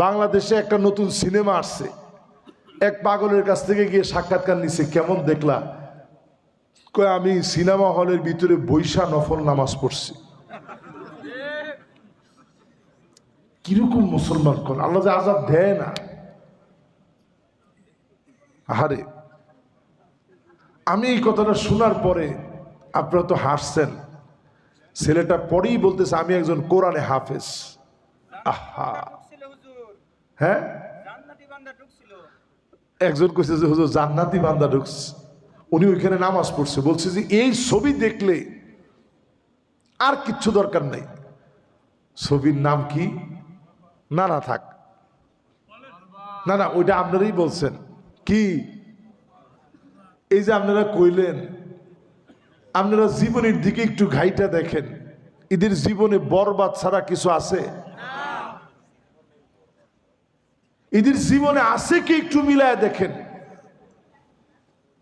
বাংলাদেশে একটা নতুন সিনেমা আসছে, এক পাগলের কাছ থেকে গিয়ে সাক্ষাৎকার নিছে, কেমন দেখলা? কয় আমি সিনেমা হলের ভিতরে বৈশা নফল নামাজ পড়ছি। কিরকম মুসলমান কোন আল্লাহ যে আযাব দেয় না। আহারে, আমি এই কথাটা শোনার পরে আপনারা তো হাসছেন, ছেলেটা পরেই বলতেছে আমি একজন কোরআনে হাফেজ। আহা, হ্যাঁ, একজন কইছে যে হুজুর জান্নাতি বান্দা ঢুকছে, উনি ওইখানে নামাজ পড়ছে। বলছে যে এই ছবি দেখলে আর কিচ্ছু দরকার নাই। ছবির নাম কি? না না থাক, না না ওইটা আপনারাই বলছেন। কি এই যে আপনারা কইলেন, আপনারা জীবনের দিকে একটু ঘাইটা দেখেন, এদের জীবনে বরবাদ ছাড়া কিছু আছে? এদের জীবনে আছে কি একটু মিলায় দেখেন।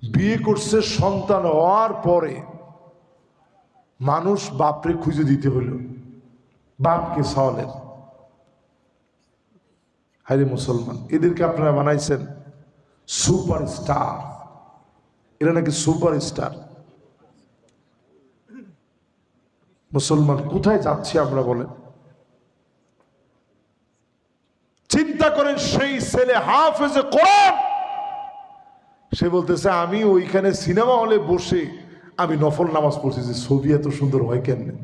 বিয়ে করছে, সন্তান হওয়ার পরে মানুষ বাপরে খুঁজে দিতে হলো, বাপকে সওয়ালের। হায়রে মুসলমান, এদেরকে আপনারা বানাইছেন সুপার স্টার, এরা নাকি সুপার স্টার। মুসলমান কোথায় যাচ্ছি আমরা বলেন? চিন্তা করেন, সেই ছেলে হাফেজে কোরআন, সে বলতেছে আমি ওইখানে সিনেমা হলে বসে আমি নফল নামাজ পড়ছি। যে ছবি এত সুন্দর হয় কেমনে?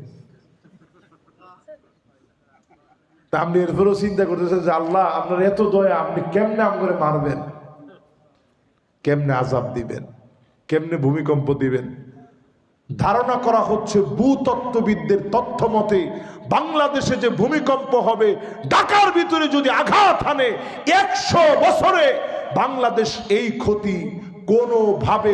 তা আপনি এরপরেও চিন্তা করতেছেন যে আল্লাহ আপনার এত দয়া, আপনি কেমনে আমাকে মারবেন, কেমনে আযাব দিবেন, কেমনে ভূমিকম্প দিবেন। ধারণা করা হচ্ছে ভূতত্ত্ববিদদের তথ্য মতে বাংলাদেশে যে ভূমিকম্প হবে, ঢাকার ভিতরে যদি আঘাত হানে 100 বছরে বাংলাদেশ এই ক্ষতি কোনোভাবে